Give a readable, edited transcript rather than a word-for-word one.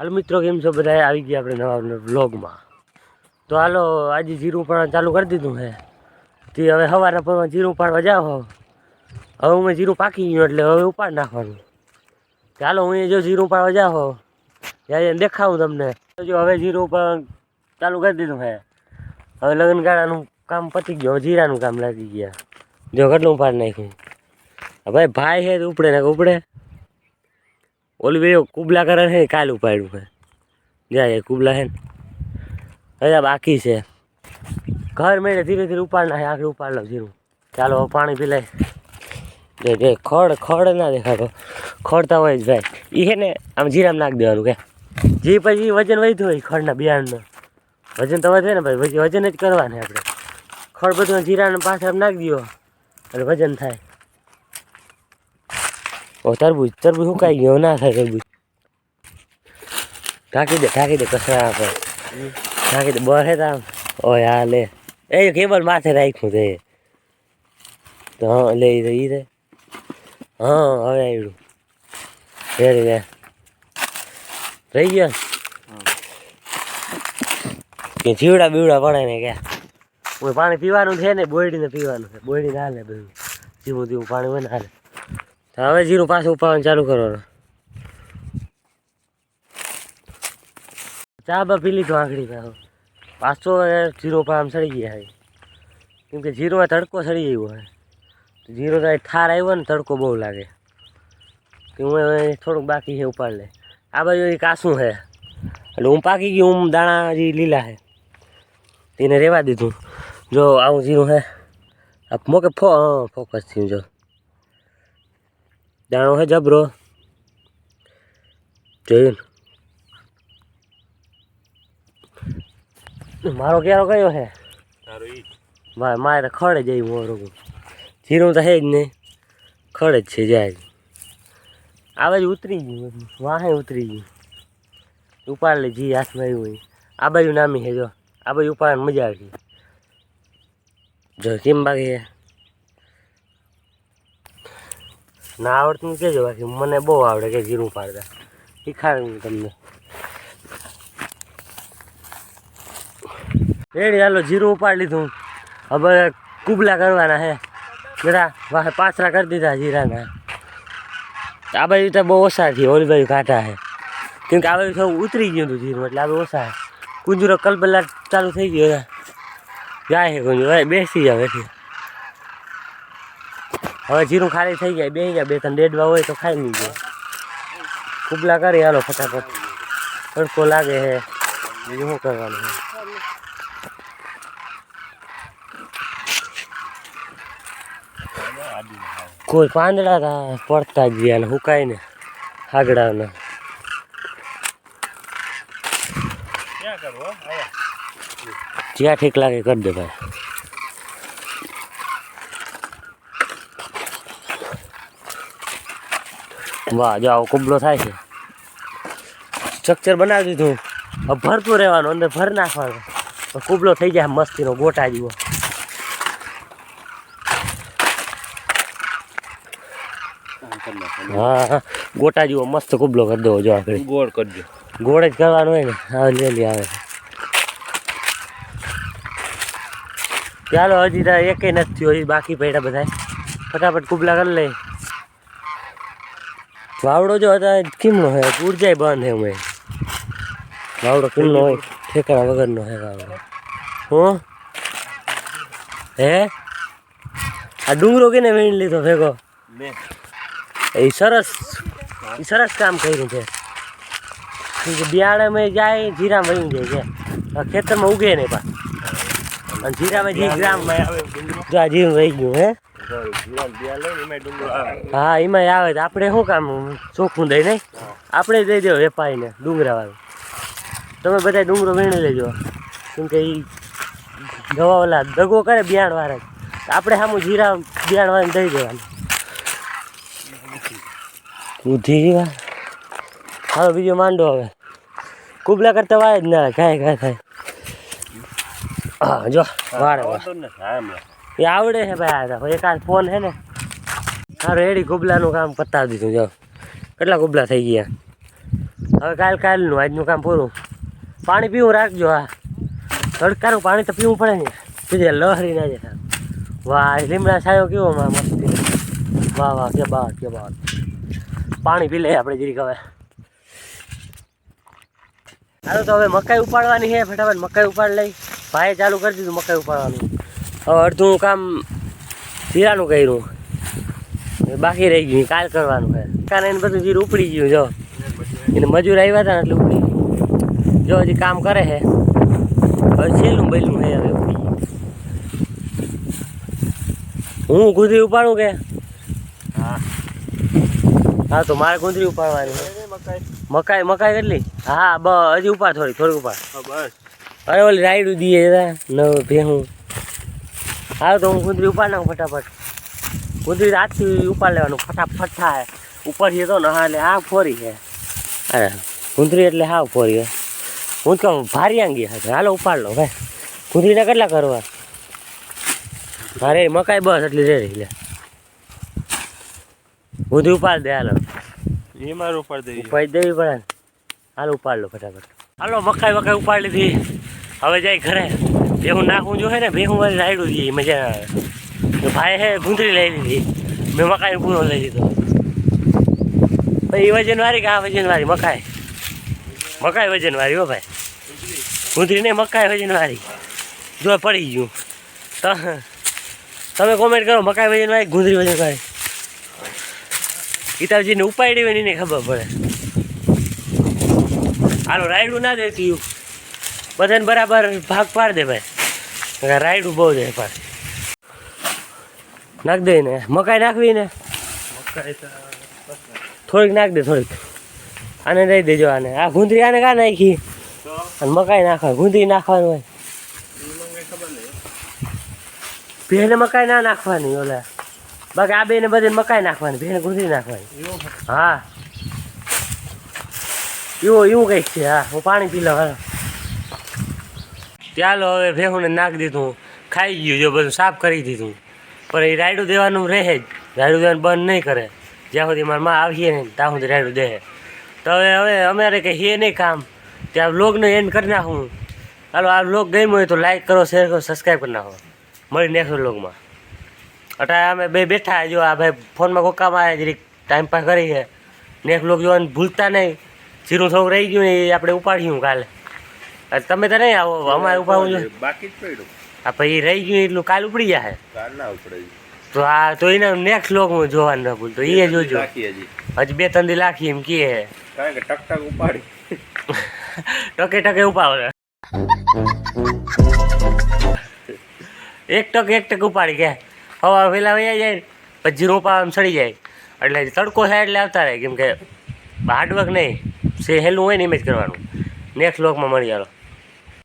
હાલો મિત્રો, કેમ છો બધા? આવી ગયા આપણે નવા વ્લોગમાં. તો હાલો, આજે જીરું પાડવાનું ચાલુ કરી દીધું છે. તે હવે સવારના પરમાં જીરું પાડવા જાઓ. હવે હું જીરું પાકી ગયું એટલે હવે ઉપાડ નાખવાનું. ચાલો, હું જો જીરું પાડવા જાઓ ત્યાં દેખાવું તમને. જો હવે જીરું પણ ચાલુ કરી દીધું છે. હવે લગ્નગાળાનું કામ પતી ગયું, હવે જીરાનું કામ લાગી ગયા. જો કેટલું પાડ નાખ્યું. ભાઈ છે ઉપડે ને ઉપડે. ઓલી ભાઈ કુબલા કરે છે, કાલ ઉપાડ્યું છે. જાય કુબલા છે ને હજા બાકી છે. ઘર મેળે ધીરે ધીરે ઉપાડ નાખે, આખરે ઉપાડ લો જીરું. ચાલો પાણી પી લે. ખડ ના દેખાતો, ખડતા હોય જ ભાઈ. એ છે ને આમ જીરામાં નાખી દેવાનું કે જે પછી વજન વધ્યું હોય ખડના બિયારણનું વજન તો વધે ને ભાઈ, પછી વજન જ કરવાને આપણે. ખડ બધું જીરાને પાછળ નાખી દો એટલે વજન થાય. ઓ તરબૂચ સુકાઈ ગયો, ના થાય તરબૂચ. ઢાંકી દે કચરા આપણે ઢાંકી દે. બસ આમ ઓય હા લે એ કેબલ માથે રાખ્યું છે તો હા લે એ રે. હા હવે આવ્યું રેડી રે રહી ગયો કે જીવડા બીવડા પડે ને કે પાણી પીવાનું છે ને, બોયડીને પીવાનું છે. બોયડીને હાલે બધું ધીમું ધીમું પાણી હોય ને હાલે. હવે જીરું પાછું ઉપાડવાનું ચાલુ કરવાનું. ચા બા પી લીધું આંગળી પાછો જીરો પર આમ સડી ગયા છે. કેમ કે જીરોમાં તડકો સડી ગયો હોય. જીરો તો ઠાર આવ્યો ને તડકો બહુ લાગે કે હું થોડુંક બાકી છે ઉપાડ લે. આ બાજુ કાસું છે એટલે હું પાકી ગયું. હું દાણા હજી લીલા છે તેને રહેવા દીધું. જો આવું જીરું છે મોકે ફોકસ થયું. જો દાણો છે જબરો જોયું. મારો ક્યારો કયો છે મારે ખડે જાય મોરો જીરું તો છે જ નહીં, ખડે જ છે જાય. આ બાજુ ઉતરી ગયું, વાહે ઉતરી ગયું. ઉપાડ લે જી હાથમાં આવ્યું હોય. આ બાજુ નામી છે. જો આ બાજુ ઉપાડવાની મજા આવી. જો કેમ બાકી છે ના આવડતું કહેજો, બાકી મને બહુ આવડે કે જીરું પાડતા શીખાડું તમને. રેડી હાલો, જીરું ઉપાડી લીધું. હવે કુબલા કરવાના છે જરા. વાહે પાછરા કરી દીધા જીરાના. આ બાજુ તો બહુ ઓછા છે, ઓલી બાજુ કાંટા છે. કેમ કે આ બાજુ થોડું ઉતરી ગયું હતું જીરું એટલે આ બાજુ ઓછા છે. કુંજરો કલબલા ચાલુ થઈ ગયો જાય છે કુંજરો. હવે બેસી જાવ એથી. હવે જીરું ખાલી થઈ જાય, બેસી જાય. 2-3 ડેડવા હોય તો ખાઈ લીધો. કુબલા કરી હાલો ફટાફટ. તડકો લાગે છે બીજું શું કરવાનું છે. કોઈ પાંદડા પડતા જ ગયા ને હુકાય ને આગળના. જ્યાં ઠીક લાગે કરી દે ભાઈ. વાહ જો આવો કુબલો થાય છે. સ્ટ્રક્ચર બનાવી દીધું. હવે ભરતું રહેવાનું, અંદર ભર નાખવાનું. કુબલો થઈ જાય મસ્તીનો ગોટા જેવો. હા ગોટા જેવો મસ્ત કુબલો કરી દો. જો આગળ ગોળ કરજો. ગોળ જ કરવાનું હોય ને. હા લે આવે. ચાલો હજી તો એકેય નથી થયો, હજી બાકી પડ્યા બધા. ફટાફટ કુબલા કરી લે. વાવડો જો હતા કેમનો હોય, ઉર્જાય બંધ હે. મેં વાવડો કેમનો હોય, ઠેકાણા વગરનો હે વાવડો. હું હે આ ડુંગરો કેને વીણી લીધો ભેગો. એ સરસ કામ કર્યું છે. બિયાણામાં જાય, જીરામાં વયું જાય છે. ખેતરમાં ઉગે નહીં પા. અને જીરામાં જી ગ્રામમાં જો આ જીરું રહી ગયું હે. હા એમાં આવે. આપણે શું કામ ચોખ્ખું દઈ નહીં, આપણે દઈ દો વેપારીને ડુંગરા વાળું. તમે બધા ડુંગરો વીણી લેજો. કેમ કે એ દવા ઓલા દગો કરે બિયાણ વાળા, આપણે સામું જીરા બિયાણ વાળાને દઈ દેવાનું. બુદ્ધિ હાલો બીજો માંડો. હવે કુબલા કરતા વાય જ ના કાંઈ થાય. હા જો વાળે એ આવડે છે ભાઈ. એકાદ ફોન છે ને સારું એડી કુબલાનું કામ પતાવી દીધું. જો કેટલા કુબલા થઈ ગયા. હવે કાલનું આજનું કામ પૂરું. પાણી પીવું રાખજો. હા, તડકાનું પાણી તો પીવું પડે ને, બીજે લહરી ના જાય. વાહ, લીમડા છાયો કેવો મસ્તી. વાહ વાહ, કે બાત. પાણી પી લે આપણે જરીક હવે. હાલો તો હવે મકાઈ ઉપાડવાની છે, ફટાફટ મકાઈ ઉપાડ લઈ. ભાઈએ ચાલુ કરી દીધું મકાઈ ઉપાડવાનું. હવે અડધું કામ જીરાનું કર્યું, બાકી રહી ગયું કાલ કરવાનું છે. કાલે એને બધું જીરું ઉપડી ગયું. જો એને મજૂર આવ્યા હતા ને એટલે ઉપડી ગયું. જો હજી કામ કરે છે. હવે છેલ્લું બેલું છે, હવે ઉપડી ગયું. હું ગુંદરી ઉપાડું કે? હા તો મારે ગુંદરી ઉપાડવાની છે. મકાઈ કેટલી? હા હજી ઉપાડ, થોડીક ઉપાડ. બસ. અરે ઓલી રાયડું દઈએ નવ ભેહું. હા તો હું ગુંદરી ઉપાડ નાખું ફટાફટ. ગુંદરી હાથથી ઉપાડ લેવાનું, ફટાફટ થાય. ઉપર છે તો ને હા, એટલે હા ફોરી છે. અરે ગુંદરી એટલે હા ફોરી છે. હું તો કહું ભારી આંગી હશે. હાલો ઉપાડ લો ભાઈ. ગુંદરીના કેટલા કરવા? અરે મકાઈ બસ એટલી રેડી લે. ગુંદરી ઉપાડ દે. હાલો એમાં ઉપાડ દેવી પડે ને. હાલો ઉપાડ લો ફટાફટ. હાલો મકાઈ ઉપાડ લીધી. હવે જાય ઘરે. ભેહું નાખવું જો હે ને, ભેહું મારી રાયડું દઈએ મજા આવે. ભાઈ હે ગુંદરી લઈ લીધી, મેં મકાઈ પૂરો લઈ લીધો. એ વજનવાળી કે આ વજનવાળી મકાઈ વજનવાળી હો ભાઈ. ગુંદરી ને મકાઈ વજનવાળી. જો પડી ગયું તો તમે કોમેન્ટ કરો, મકાઈ વજનવાળી ગુંદરી વજનવાળી. ગીતાજીને ઉપાડી હોય ને એને ખબર પડે. હાલો રાયડું ના દેતી બધાને બરાબર ભાગ પાડ દે ભાઈ. રાયડું બહુ દે પણ નાખ દે ને. મકાઈ નાખવી ને, થોડીક નાખ દે થોડીક. આને દઈ દેજો. આને આ ગુંદરી આને કાં નાખી અને મકાઈ નાખવા ગુંદરી નાખવાનું હોય. ભેને મકાઈ ના નાખવાની ઓલા, બાકી આ બેને બધે મકાઈ નાખવાની, ભેને ગુંદરી નાખવાની. હા એવું કંઈક છે. હા હું પાણી પી લઉં. હા ચાલો હવે ભેહુંને નાખી દીધું, ખાઈ ગયું. જો બધું સાફ કરી દીધું, પણ એ રાયડું દેવાનું રહે જ. રાયડું દેવાનું બંધ નહીં કરે. જ્યાં સુધી મારા માં આવીએ ને ત્યાં સુધી રાયડું દે. તો હવે અમારે કંઈ હે નહીં કામ, ત્યાં વ્લોગને એન્ડ કરી નાખું. ચાલો આ વ્લોગ ગમ્યો હોય તો લાઈક કરો, શેર કરો, સબસ્ક્રાઈબ કરી નાખો. મળી નેક્સ્ટ વ્લોગમાં. અત્યારે અમે બે બેઠા. જો આ ભાઈ ફોનમાં કોકામાં આવે જરીક ટાઈમ પાસ કરી છે. નેક્સ્ટ વ્લોગ જોવાનું ભૂલતા નહીં. જીરું થોડુંક રહી ગયું ને એ આપણે ઉપાડ્યું કાલે. તમે તો નહીં આવો, અમારે ઉપાડવું જોઈએ. બાકી જ પડ્યું. હા પછી રહી ગયું એટલું કાલ ઉપડી જાય. કાલ ના ઉપડે તો આ તો એને નેક્સ્ટ વ્લોગમાં જોવાનું ન ભૂલતો. એ જોજો. હજી 2-3 દી લાખી એમ કહે. કારણ કે ટક ઉપાડી ટકે ઉપાડે. એક ટક ઉપાડી કે હવા વહેલા વહી જાય પછી જીરો ઉપાડવામાં સડી જાય. એટલે તડકો થાય એટલે આવતા રહે. કેમ કે હાર્ડવર્ક નહીં, હેલું હોય ને એમ જ કરવાનું. નેક્સ્ટ વ્લોગમાં મળી ચાલો.